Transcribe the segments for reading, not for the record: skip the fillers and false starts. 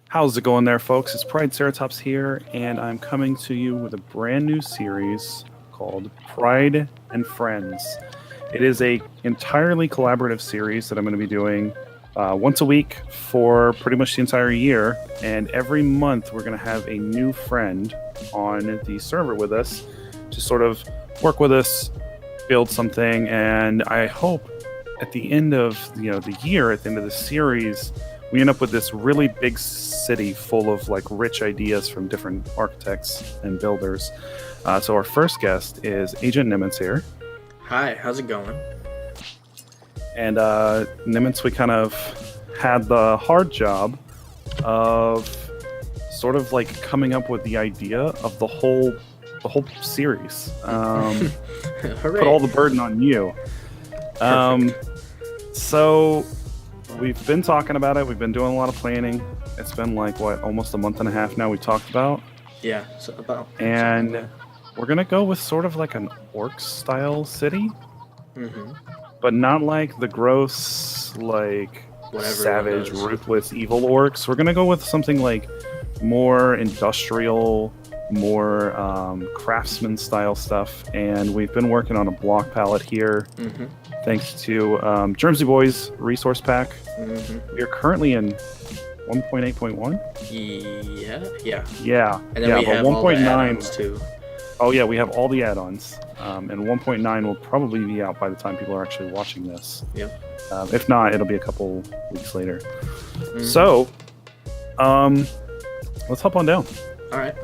How's it going there, folks? It's Prideceratops here, and I'm coming to you with a brand new series called Pride and Friends. It is a entirely collaborative series that I'm going to be doing once a week for pretty much the entire year, and every month we're going to have a new friend on the server with us to sort of work with us, build something, and I hope at the end of the year, at the end of the series, we end up with this really big city full of like rich ideas from different architects and builders. So our first guest is AgentNemitz here. Hi, how's it going? And Nemitz, we kind of had the hard job of sort of like coming up with the idea of the whole series. Put all the burden on you. So we've been talking about it. We've been doing a lot of planning. It's been like almost a month and a half now. We talked about. Yeah, so about. And we're gonna go with sort of like an orc style city, but not like the gross, like savage, ruthless, evil orcs. We're gonna go with something like more industrial, more craftsman style stuff. And we've been working on a block palette here. Thanks to Germsy Boys resource pack. We are currently in 1.8.1. Yeah. And then we have 1.9 all the add-ons too. Oh yeah, we have all the add-ons, and 1.9 will probably be out by the time people are actually watching this. Yep. If not, it'll be a couple weeks later. So, let's hop on down. All right.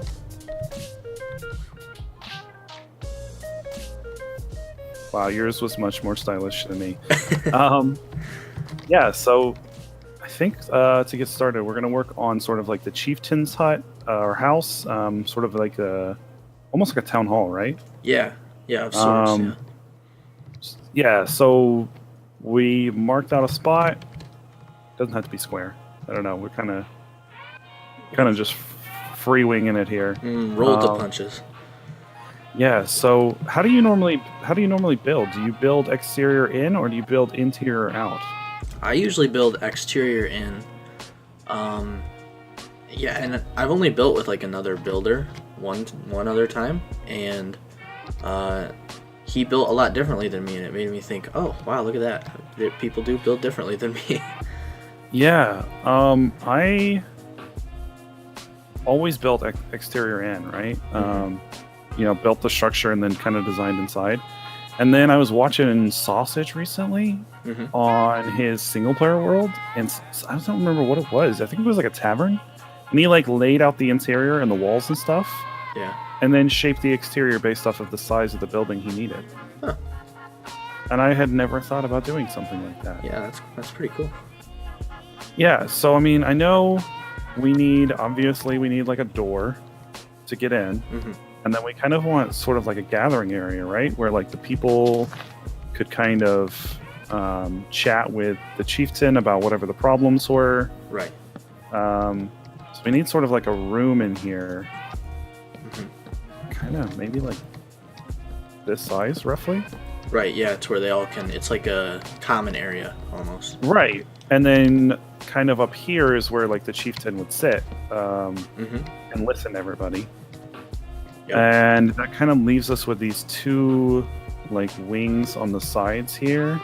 Wow, yours was much more stylish than me. Yeah, so I think to get started, we're going to work on sort of like the chieftain's hut or house, sort of like almost like a town hall, right? Yeah, of sorts. Yeah, so we marked out a spot. Doesn't have to be square. I don't know. We're kind of just free winging it here. Roll the punches. Yeah, so how do you normally build? Do you build exterior in or do you build interior out? I usually build exterior in. Yeah, and I've only built with like another builder one other time, and he built a lot differently than me, and it made me think, oh wow, look at that. People do build differently than me. Yeah, I always built exterior in, right? Built the structure and then kind of designed inside. And then I was watching Sausage recently on his single player world, and I don't remember what it was. I think it was like a tavern, and he like laid out the interior and the walls and stuff. Yeah. And then shaped the exterior based off of the size of the building he needed. Huh. And I had never thought about doing something like that. Yeah, that's pretty cool. Yeah, so I mean, I know we need like a door to get in. And then we kind of want sort of like a gathering area, right? Where like the people could kind of chat with the chieftain about whatever the problems were. Right. So we need sort of like a room in here. Kind of maybe like this size, roughly. Right, yeah, it's where they all can... It's like a common area, almost. Right. And then kind of up here is where like the chieftain would sit and listen to everybody. Yep. And that kind of leaves us with these two like wings on the sides here.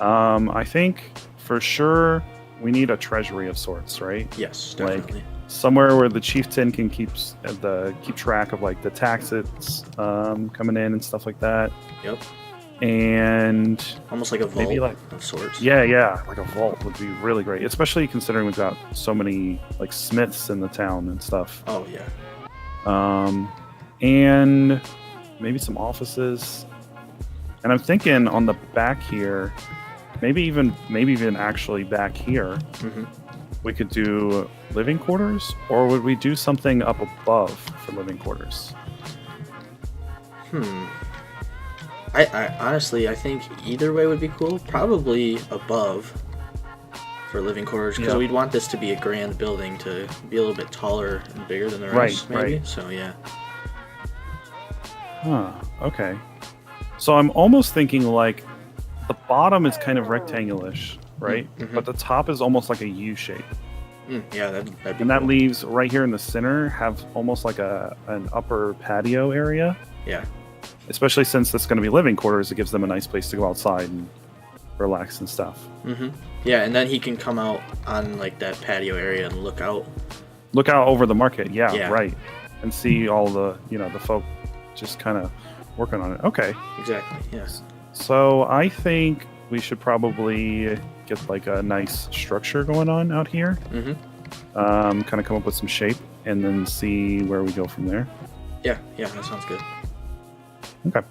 I think for sure we need a treasury of sorts, right? Yes, definitely. Like somewhere where the chieftain can keep track of like the taxes coming in and stuff like that. Yep. And almost like a vault of sorts. Yeah, like a vault would be really great, especially considering we've got so many like smiths in the town and stuff. Oh yeah. And maybe some offices. And I'm thinking on the back here, maybe even actually back here, we could do living quarters, or would we do something up above for living quarters? I honestly, I think either way would be cool. Probably above for living quarters, because we'd want this to be a grand building, to be a little bit taller and bigger than the rest, maybe. Right. So yeah. Okay. So I'm almost thinking like the bottom is kind of rectangular-ish, right? But the top is almost like a U shape. Yeah, that'd be And that cool. leaves right here in the center have almost like an upper patio area. Yeah. Especially since it's going to be living quarters, it gives them a nice place to go outside and relax and stuff. Yeah, and then he can come out on like that patio area and look out. Look out over the market. Yeah, Yeah. right. And see all the, the folk just kind of working on it. Okay. Exactly. Yes. So I think we should probably get like a nice structure going on out here. Kind of come up with some shape and then see where we go from there. Yeah, that sounds good. Okay.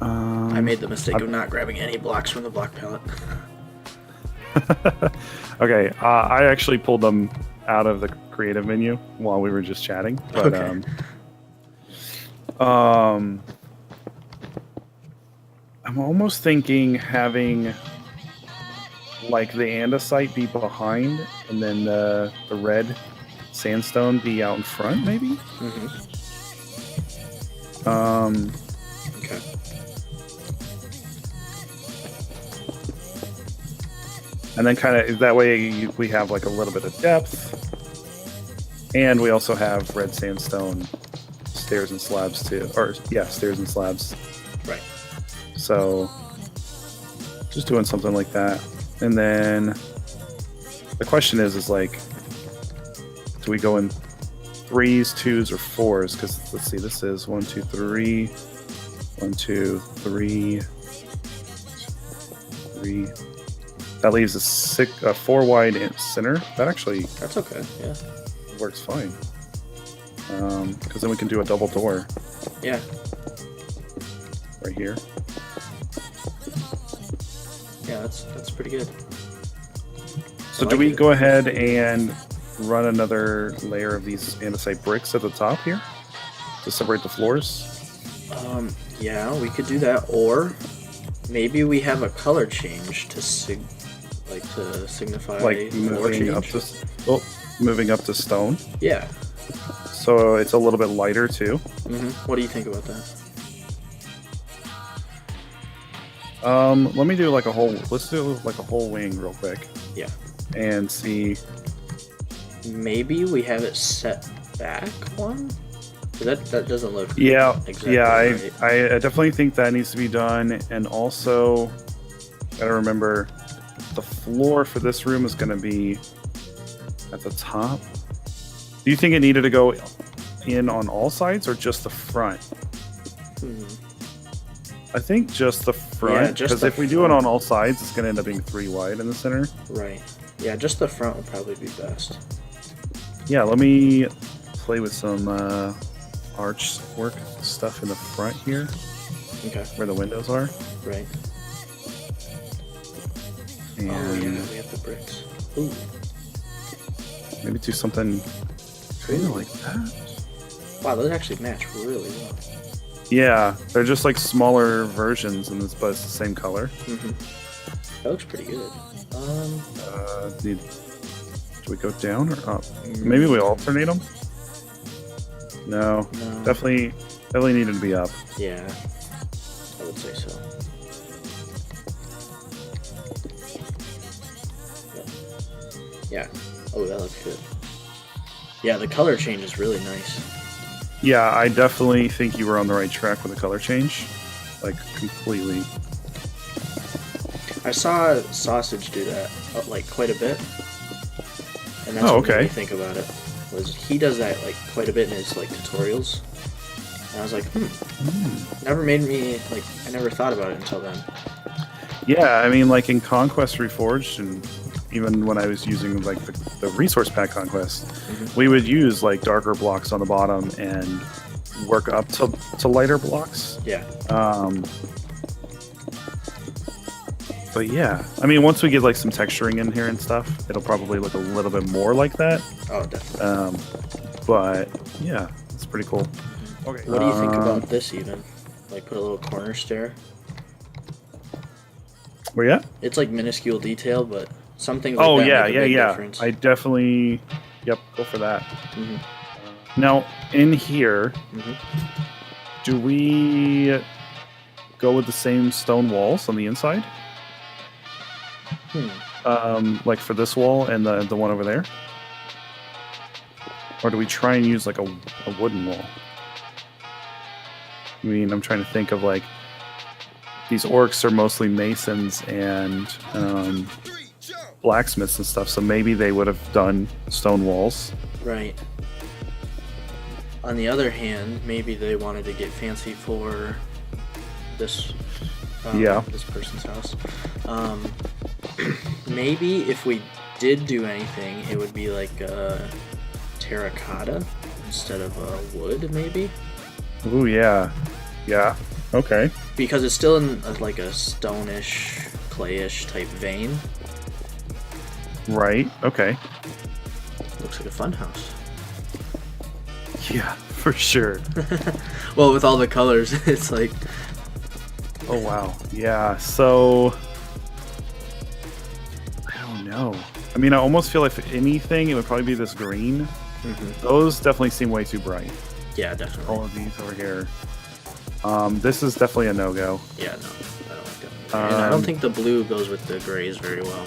I made the mistake of not grabbing any blocks from the block palette. Okay, I actually pulled them out of the creative menu while we were just chatting. But, Okay. I'm almost thinking having like the andesite be behind and then the red sandstone be out in front, maybe? Okay. And then kind of that way we have like a little bit of depth. And we also have red sandstone stairs and slabs too. Or, yeah, stairs and slabs. Right. So, just doing something like that. And then the question is like, do we go in 3s, 2s, or 4s? Because let's see, this is 1, 2, 3. 1, 2, 3. 3. That leaves a 4 wide center. That actually That's okay. Yeah. works fine. Because then we can do a double door Yeah. right here. Yeah, that's pretty good. So I do like we it. go ahead and run another layer of these andesite bricks at the top here to separate the floors? Yeah, we could do that, or maybe we have a color change to signify Like floor moving up to stone. Yeah. So it's a little bit lighter too. What do you think about that? Let me do like a whole. Let's do like a whole wing real quick. Yeah. And see. Maybe we have it set back one. 'Cause that doesn't look. Yeah, exactly yeah. right. I definitely think that needs to be done. And also, gotta remember, the floor for this room is going to be at the top. Do you think it needed to go in on all sides or just the front? I think just the front, just because the if we do it on all sides, it's going to end up being 3 wide in the center. Right. Yeah, just the front would probably be best. Yeah, let me play with some arch work stuff in the front here, Okay. where the windows are. Right. And Oh yeah, we have the bricks. Ooh. maybe do something kind of like that. Wow, those actually match really well. Yeah, they're just like smaller versions, but it's the same color. That looks pretty good. Do we go down or up? Maybe we alternate them. No, No. definitely needed to be up. Yeah, I would say so. Yeah. Oh, that looks good. Yeah, the color change is really nice. Yeah, I definitely think you were on the right track with the color change, like completely. I saw Sausage do that like quite a bit, and that's Oh, what made okay. me think about it. Was he does that like quite a bit in his like tutorials, and I was like, never made me like I never thought about it until then. Yeah, I mean, like in Conquest Reforged, and even when I was using like the resource pack Conquest, we would use like darker blocks on the bottom and work up to lighter blocks. Yeah. But yeah, I mean, once we get like some texturing in here and stuff, it'll probably look a little bit more like that. Oh, definitely. But yeah, it's pretty cool. Okay. What do you think about this even? Like put a little corner stair. Where you at? It's like minuscule detail, but some things like that yeah, make a big yeah. difference. I definitely, go for that. Now in here, do we go with the same stone walls on the inside? Like for this wall and the one over there? Or do we try and use like a wooden wall? I mean, I'm trying to think of like these orcs are mostly masons and blacksmiths and stuff, so maybe they would have done stone walls. Right. On the other hand, maybe they wanted to get fancy for this this person's house. Maybe if we did do anything, it would be like terracotta instead of wood, maybe. Ooh, yeah. Yeah. Okay. Because it's still in like a stone-ish, clayish type vein. Right. Okay. Looks like a fun house. Yeah, for sure. Well, with all the colors, it's like... Oh, wow. Yeah, so... I don't know. I mean, I almost feel like if anything, it would probably be this green. Mm-hmm. Those definitely seem way too bright. Yeah, definitely. All of these over here. This is definitely a no-go. Yeah, no. I don't like that. And I don't think the blue goes with the grays very well.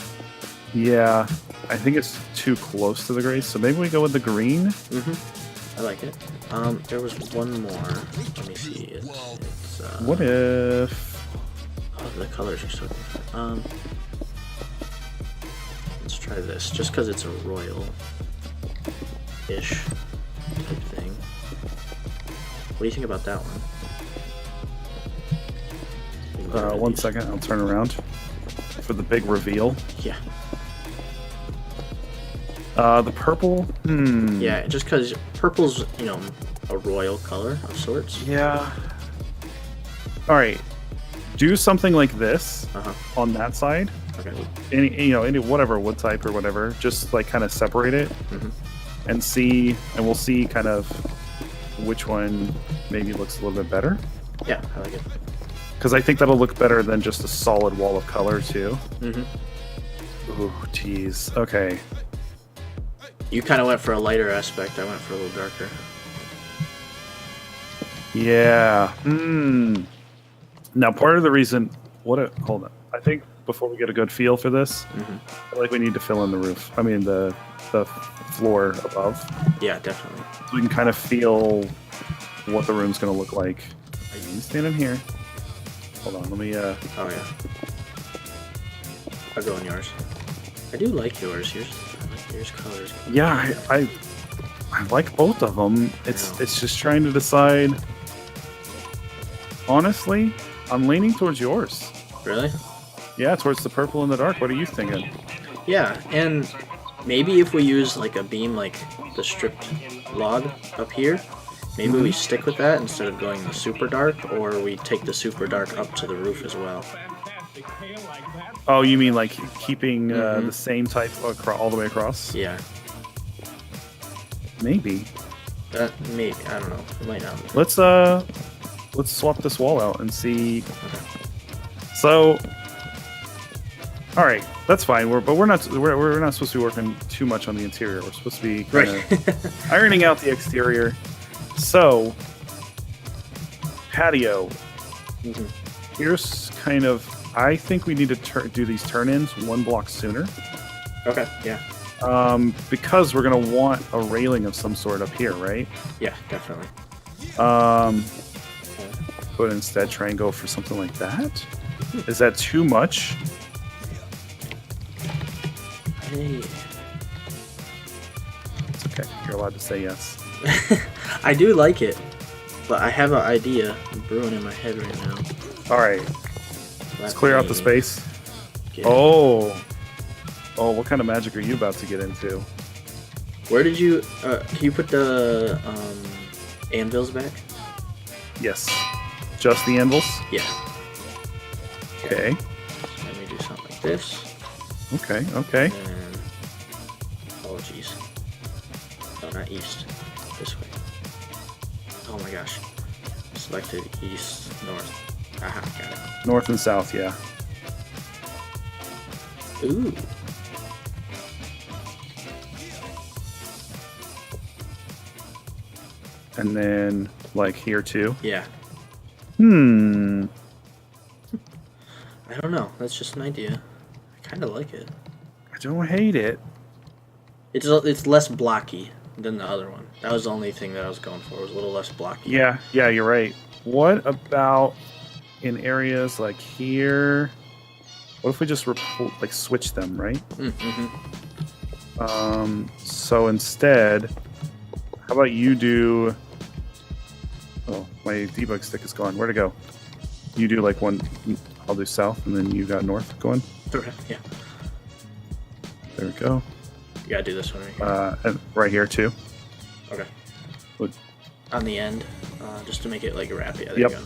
Yeah, I think it's too close to the grays, so maybe we go with the green? Mm-hmm. I like it. There was one more. Let me see. It's what if... Oh, the colors are so different. Let's try this, just because it's a royal-ish type thing. What do you think about that one? 1 second, I'll turn around for the big reveal. Yeah. The purple? Yeah, just because purple's, you know, a royal color of sorts. Yeah. Alright. Do something like this on that side. Okay. Any whatever wood type or whatever. Just like kind of separate it and see, and we'll see kind of which one maybe looks a little bit better. Yeah, I like it. Because I think that'll look better than just a solid wall of color too. Ooh, jeez. Okay. You kind of went for a lighter aspect. I went for a little darker. Yeah. Now, part of the reason... Hold on. I think before we get a good feel for this, I feel like we need to fill in the roof. I mean, the floor above. Yeah, definitely. So we can kind of feel what the room's going to look like. Are you standing here? Hold on, let me... Oh, yeah. I'll go on yours. I do like yours. Yours colors. Yeah, I like both of them. It's just trying to decide. Honestly, I'm leaning towards yours. Really? Yeah, towards the purple and the dark. What are you thinking? Yeah, and maybe if we use like a beam like the stripped log up here, maybe we stick with that instead of going the super dark, or we take the super dark up to the roof as well. Oh, you mean like keeping the same type all the way across? Yeah. Maybe. Maybe. I don't know. It might not be. Let's swap this wall out and see. Okay. So, all right, that's fine. We're not supposed to be working too much on the interior. We're supposed to be kind of ironing out the exterior. So, patio. Here's kind of. I think we need to do these turn-ins 1 block sooner. Okay. Yeah. Because we're gonna want a railing of some sort up here, right? Yeah, definitely. But instead try and go for something like that. Is that too much? Hey. It's okay. You're allowed to say yes. I do like it, but I have an idea brewing in my head right now. All right. Let's clear out the space. Oh, what kind of magic are you about to get into? Where did you... can you put the anvils back? Yes. Just the anvils? Yeah. Okay. So let me do something like this. Okay. And... Oh, jeez. No, not east. This way. Oh my gosh. Selected east, north. Aha, got it. North and south, yeah. Ooh. And then, like, here too? Yeah. I don't know. That's just an idea. I kind of like it. don't hate it. It's less blocky than the other one. That was the only thing that I was going for. Was a little less blocky. Yeah, you're right. What about in areas like here? What if we just switch them, right? Mm-hmm. So instead, how about you do? Oh, my debug stick is gone. Where'd it go? You do like one. I'll do south, and then you got north going. Okay. Yeah. There we go. You gotta do this one right here. And right here too. Okay. What? On the end, just to make it like a wrap. Yeah. There Yep. you go.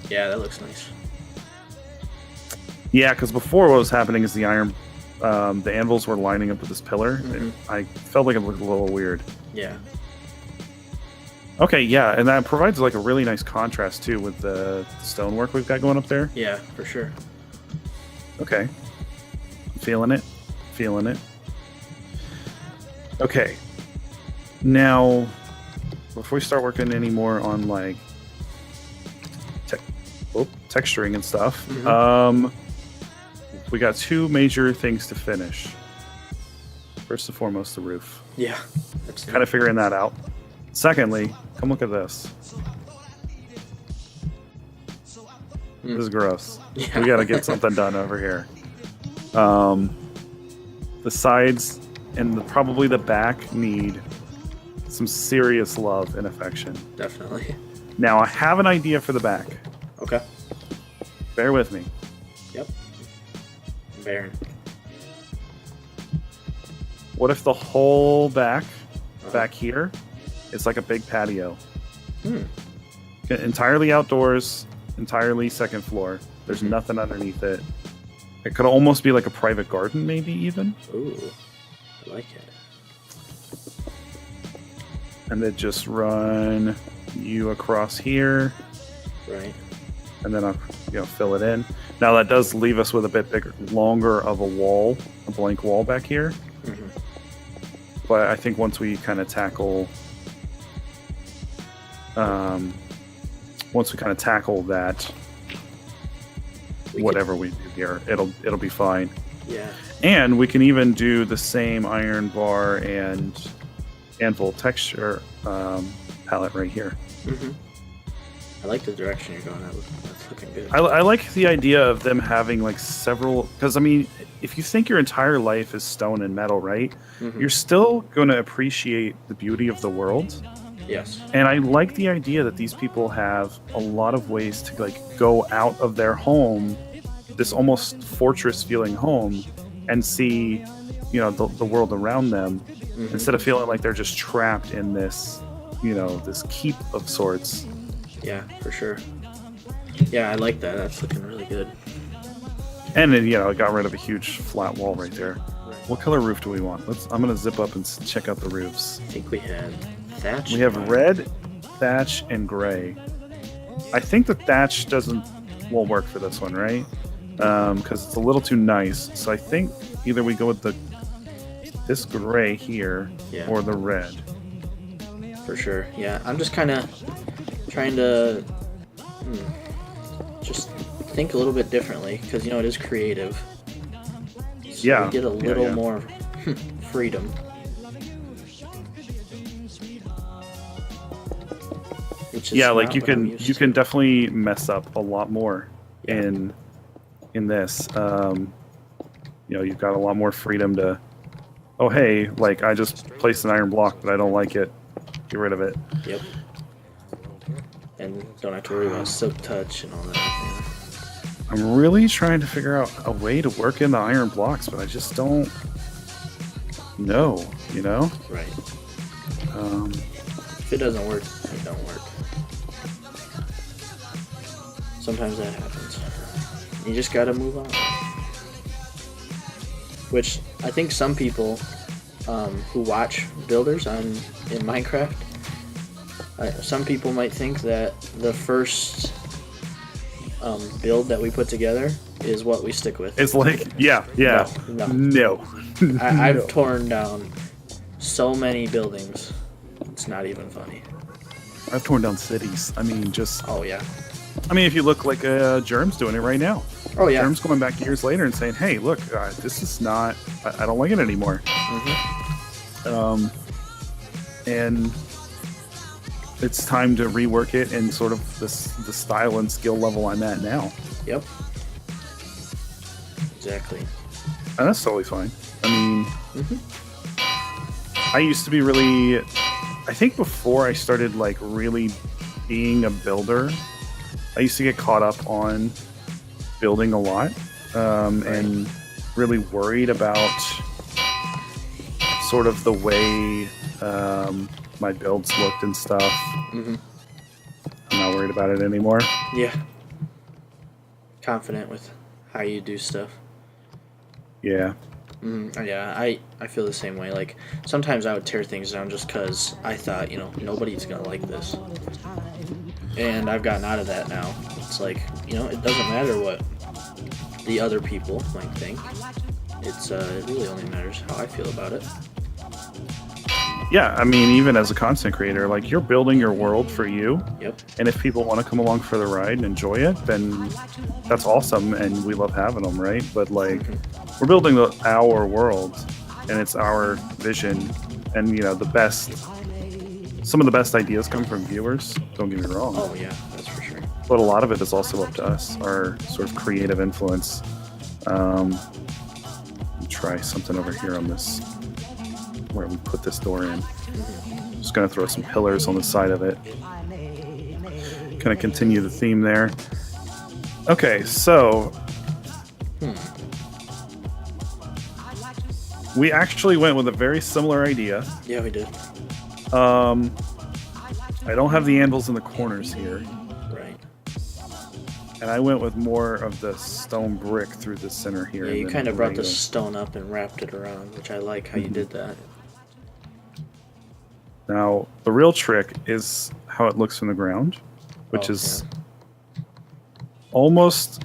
Yeah, that looks nice. Yeah, because before what was happening is the anvils were lining up with this pillar. Mm-hmm. I felt like it looked a little weird. Yeah. Okay, yeah, and that provides like a really nice contrast too with the stonework we've got going up there. Yeah, for sure. Okay. Feeling it. Okay. Now, before we start working any more on like texturing and stuff, Mm-hmm. We got two major things to finish. First and foremost, the roof. Yeah. That's Kind of figuring that out. Secondly, come look at this. This is gross. Yeah. We got to get something done over here. The sides and probably the back need some serious love and affection. Definitely. Now, I have an idea for the back. Okay. Bear with me. Yep. Baron. What if the whole back here is like a big patio? Entirely outdoors, entirely second floor. There's nothing underneath it. It could almost be like a private garden, maybe even. Ooh, I like it. And then just run you across here, Right. and then I'll fill it in. Now that does leave us with a bit bigger, longer of a wall, a blank wall back here. Mm-hmm. But I think once we kind of tackle, that, whatever we do here, it'll be fine. Yeah. And we can even do the same iron bar and anvil texture palette right here. Mm-hmm. I like the direction you're going. That's looking good. I like the idea of them having like several, because I mean, if you think your entire life is stone and metal, right? Mm-hmm. You're still going to appreciate the beauty of the world. Yes. And I like the idea that these people have a lot of ways to like go out of their home, this almost fortress feeling home, and see, the world around them, instead of feeling like they're just trapped in this, this keep of sorts. Yeah, for sure. Yeah, I like that. That's looking really good. And then, it got rid of a huge flat wall right there. What color roof do we want? I'm going to zip up and check out the roofs. I think we had thatch. We have red, thatch, and gray. I think the thatch won't work for this one, right? Because it's a little too nice. So I think either we go with this gray here, or the red. For sure. Yeah, I'm just kind of trying to just think a little bit differently, because it is creative. So we get a little more freedom. Which is like you can definitely mess up a lot more in this. You've got a lot more freedom to, oh hey, like I just placed an iron block but I don't like it, get rid of it. Yep. And don't have to worry about silk touch and all that. I'm really trying to figure out a way to work in the iron blocks, but I just don't know, Right. If it doesn't work, it don't work. Sometimes that happens. You just gotta move on. Which I think some people who watch builders in Minecraft, some people might think that the first build that we put together is what we stick with. It's like, no. I've torn down so many buildings. It's not even funny. I've torn down cities. I mean, just... Oh, yeah. I mean, if you look like Germ's doing it right now. Oh yeah. Germ's going back years later and saying, "Hey, look, this is not. I don't like it anymore." And it's time to rework it in sort of the style and skill level I'm at now. Yep. Exactly. And that's totally fine. I mean, I used to be really. I think before I started like really being a builder, I used to get caught up on building a lot and really worried about sort of the way my builds looked and stuff. I'm not worried about it anymore. Yeah. Confident with how you do stuff. Yeah. Yeah, I feel the same way. Like, sometimes I would tear things down just because I thought, nobody's going to like this. And I've gotten out of that now. It's like, it doesn't matter what the other people might think. It really only matters how I feel about it. Yeah, I mean, even as a content creator, like, you're building your world for you. Yep. And if people want to come along for the ride and enjoy it, then that's awesome, and we love having them, right? But, like, we're building our world, and it's our vision, and, some of the best ideas come from viewers, don't get me wrong. Oh, yeah, that's for sure. But a lot of it is also up to us, our sort of creative influence. Let me try something over here on this, where we put this door in. Just going to throw some pillars on the side of it. Kind of continue the theme there. Okay, so we actually went with a very similar idea. Yeah, we did. I don't have the anvils in the corners here. Right. And I went with more of the stone brick through the center here. Yeah, you kind of brought the stone up and wrapped it around, which I like how you did that. Now, the real trick is how it looks from the ground, which is almost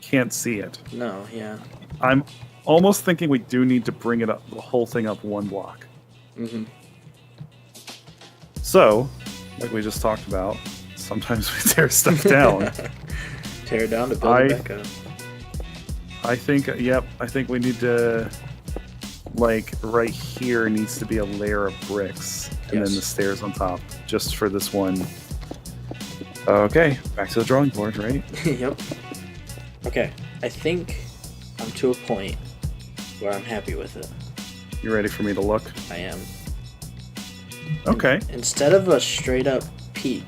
can't see it. No, yeah. I'm almost thinking we do need to bring it up, the whole thing up one block. So, like we just talked about, sometimes we tear stuff down. Tear it down to build it back up. I think we need to, like, right here needs to be a layer of bricks, and then the stairs on top, just for this one. Okay, back to the drawing board, right? Yep. Okay, I think I'm to a point where I'm happy with it. You ready for me to look? I am. Okay. Instead of a straight up peak,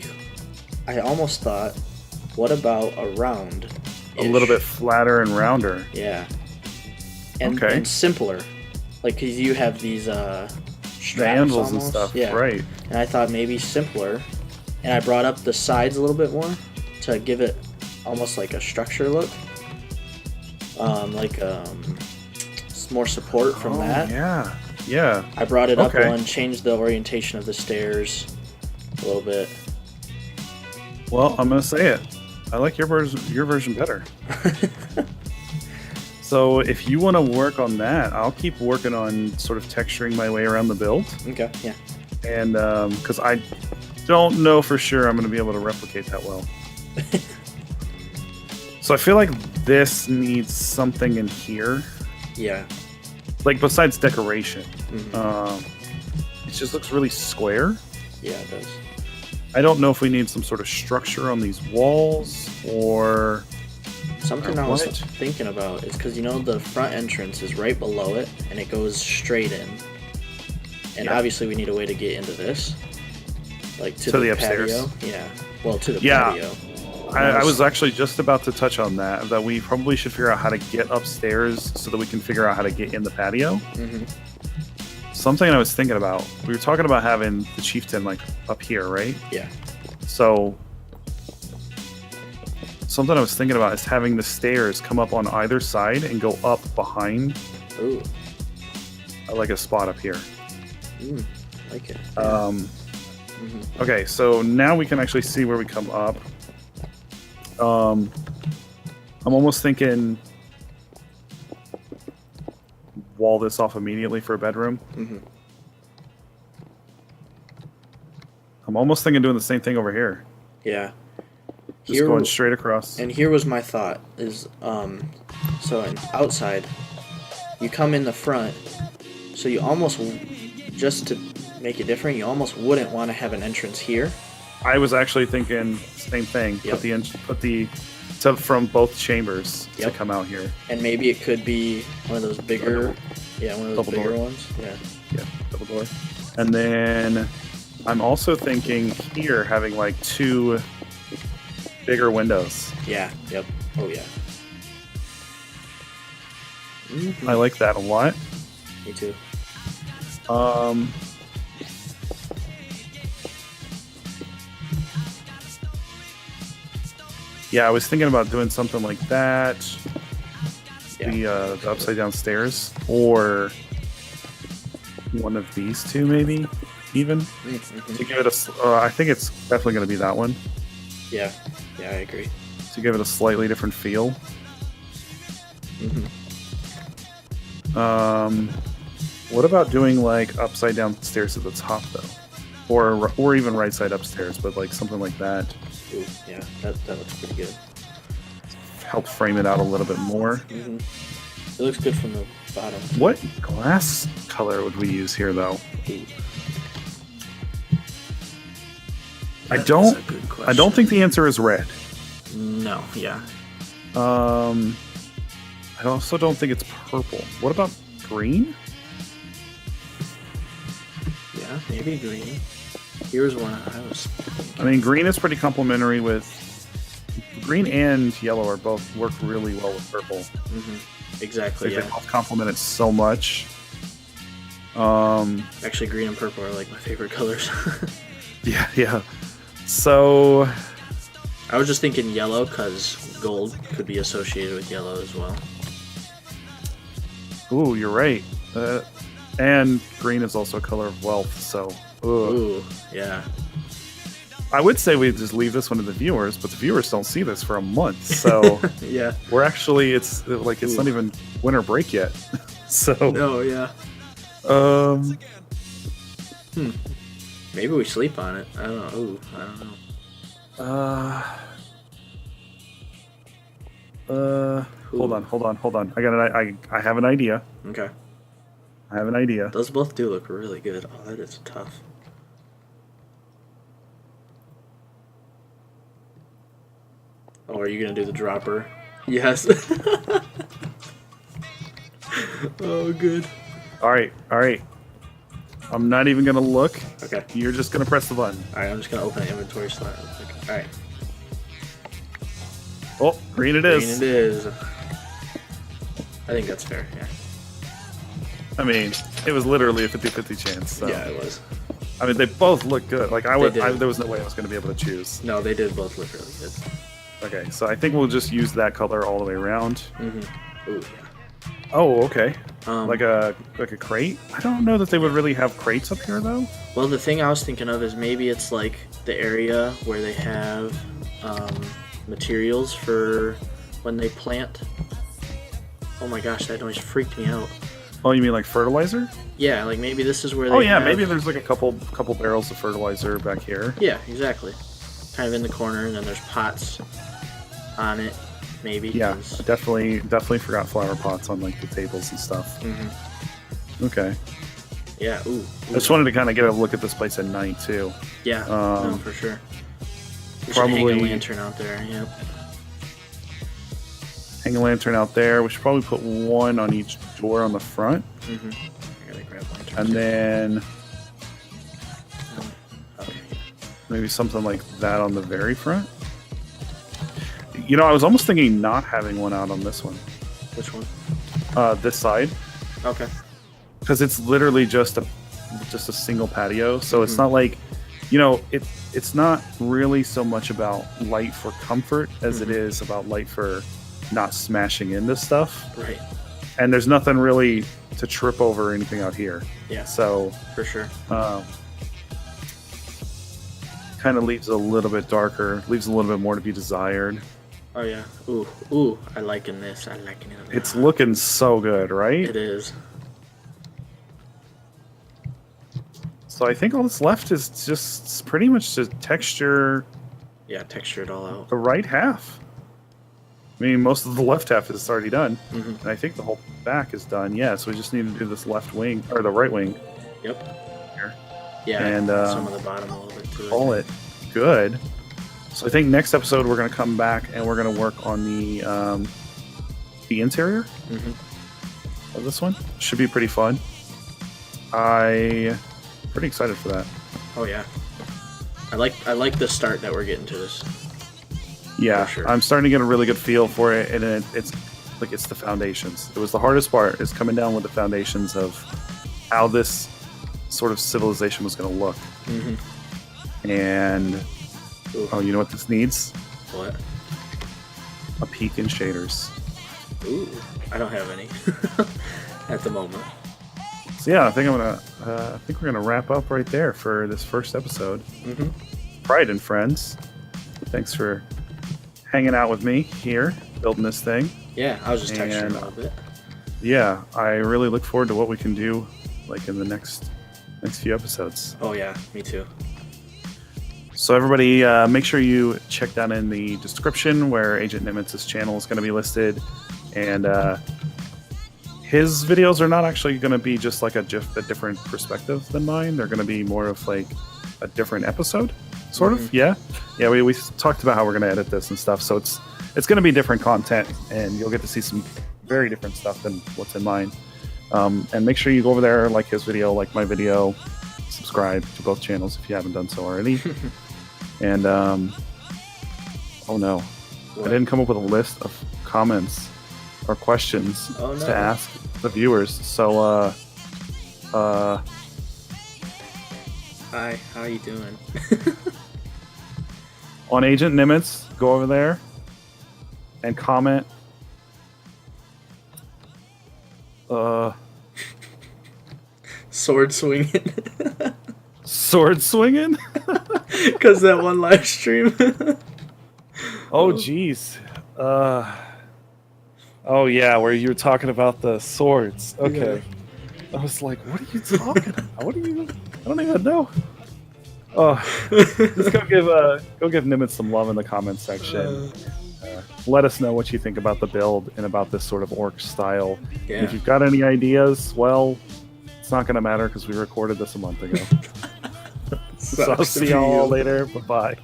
I almost thought, what about a round? A little bit flatter and rounder. Yeah. And simpler. Like, because you have these straps anvils almost. and stuff, yeah. right. And I thought maybe simpler. And I brought up the sides a little bit more to give it almost like a structure look. More support from that. Yeah. Yeah. I brought it up one, changed the orientation of the stairs a little bit. Well, I'm gonna say it. I like your version better. So if you want to work on that, I'll keep working on sort of texturing my way around the build. Okay. Yeah. And because I don't know for sure I'm going to be able to replicate that well. So I feel like this needs something in here. Yeah. Like, besides decoration. It just looks really square. Yeah, it does. I don't know if we need some sort of structure on these walls or... Something I was thinking about is because, the front entrance is right below it, and it goes straight in. And obviously we need a way to get into this. Like, to the upstairs. patio. Yeah. Well, to the patio. I was actually just about to touch on that we probably should figure out how to get upstairs so that we can figure out how to get in the patio. Something I was thinking about, we were talking about having the chieftain, like, up here, right? Yeah. So, something I was thinking about is having the stairs come up on either side and go up behind. Ooh. Like a spot up here. Like it. Okay, so now we can actually see where we come up. I'm almost thinking wall this off immediately for a bedroom. I'm almost thinking doing the same thing over here. Yeah. Just going straight across. And here was my thought: is so outside, you come in the front, so you almost, just to make it different, you almost wouldn't want to have an entrance here. I was actually thinking same thing. Yep. Put the stuff from both chambers to Yep. come out here. And maybe it could be one of those bigger, one of those bigger door. ones. Yeah, double door. And then I'm also thinking here having like 2 bigger windows. yeah, yep. Oh yeah. Mm-hmm. I like that a lot. Me too. Yeah, I was thinking about doing something like that. Yeah. The upside down stairs, or one of these two, maybe even Mm-hmm. to give it a. I think it's definitely going to be that one Yeah, I agree. to give it a slightly different feel. Mm-hmm. What about doing like upside down stairs at the top though, or even right side upstairs, but like something like that. Ooh, yeah, that looks pretty good. Help frame it out a little bit more. Mm-hmm. It looks good from the bottom. What glass color would we use here though? Ooh. I That's don't. a good I question. don't think the answer is red. No, yeah. I also don't think it's purple. What about green? Yeah, maybe green. Here's one I was thinking. I mean, green is pretty complementary with... Green and yellow are both work really well with purple. Mm-hmm. Exactly, They yeah. both complement it so much. Actually, green and purple are like my favorite colors. Yeah. So, I was just thinking yellow because gold could be associated with yellow as well. ooh, you're right. And green is also a color of wealth, so... ugh. Ooh, yeah. I would say we just leave this one to the viewers, but the viewers don't see this for a month, so... Yeah. We're actually... It's not even winter break yet. So... No, yeah. Maybe we sleep on it. I don't know. Ooh, I don't know. Hold on. I have an idea. Okay. I have an idea. Those both do look really good. Oh, that is tough. Oh, are you gonna do the dropper? Yes. Oh, good. All right. I'm not even gonna look. Okay. You're just gonna press the button. Alright, I'm just gonna open the inventory slot real quick. Alright. Oh, green it Green is. it is. I think that's fair, yeah. I mean, it was literally a 50-50 chance. So. Yeah, it was. I mean, they both look good. Like They did. there was no way I was gonna be able to choose. No, they did both look really good. Okay, so I think we'll just use that color all the way around. Mm-hmm. Ooh, yeah. Oh, okay. Um, like a crate. I don't know that they would really have crates up here though. Well, the thing I was thinking of is maybe it's like the area where they have materials for when they plant. Oh my gosh, that noise freaked me out. Oh, you mean like fertilizer? Yeah, like maybe this is where they Oh yeah, have... maybe there's like a couple barrels of fertilizer back here. Yeah, exactly. Kind of in the corner, and then there's pots on it, maybe. Yeah, 'cause- definitely forgot flower pots on like the tables and stuff. Mhm. Okay. Yeah, ooh. I just wanted to kind of get a look at this place at night too. Yeah, no, for sure. We should hang probably- a lantern out there, yep. Hang a lantern out there. We should probably put one on each door on the front, Mm-hmm. I gotta grab lanterns. and then Okay. maybe something like that on the very front. You know, I was almost thinking not having one out on this one, Which one? this side, Okay. because it's literally just a single patio. So it's not like, you know, it's not really so much about light for comfort as it is about light for not smashing into stuff. Right. And there's nothing really to trip over or anything out here. Yeah, So for sure. kind of leaves it a little bit darker, leaves a little bit more to be desired. Oh yeah. Ooh. I liking this. I liking it. A lot. It's looking so good, right? It is. So I think all that's left is just pretty much to texture Yeah, texture it all out. The right half. I mean, most of the left half is already done, Mm-hmm. and I think the whole back is done. Yeah, so we just need to do this left wing or the right wing. Yep. Here. Yeah, and some of the bottom a little bit too. Call it good. So I think next episode we're going to come back and we're going to work on the interior of this one. Should be pretty fun. Pretty excited for that. Oh yeah, I like the start that we're getting to this. Yeah, sure. I'm starting to get a really good feel for it, and it's the foundations. It was the hardest part, is coming down with the foundations of how this sort of civilization was going to look. And Ooh. you know what this needs? What? A peak in shaders. Ooh, I don't have any at the moment. So yeah, I think we're gonna wrap up right there for this first episode. Pride and friends, thanks for hanging out with me here, building this thing. Yeah, I was just texturing a little bit. Yeah, I really look forward to what we can do, like in the next few episodes. Oh yeah, me too. So everybody, make sure you check down in the description where AgentNemitz's channel is going to be listed, and his videos are not actually going to be just like a different perspective than mine. They're going to be more of like a different episode, sort of. Yeah. We talked about how we're going to edit this and stuff, so it's going to be different content, and you'll get to see some very different stuff than what's in mine. And make sure you go over there, like his video, like my video, subscribe to both channels if you haven't done so already. And oh no, what? I didn't come up with a list of comments or questions to ask the viewers. So hi, how you doing? On AgentNemitz, go over there and comment. Sword swinging. Sword swinging? Because that one live stream. Oh, jeez. Oh, yeah, where you were talking about the swords. Okay. Yeah. I was like, what are you talking about? What are you... I don't even know. Oh, just go give Nimitz some love in the comments section. Let us know what you think about the build and about this sort of orc style. Yeah. And if you've got any ideas, well, it's not going to matter because we recorded this a month ago. So I'll see y'all later. Bye-bye.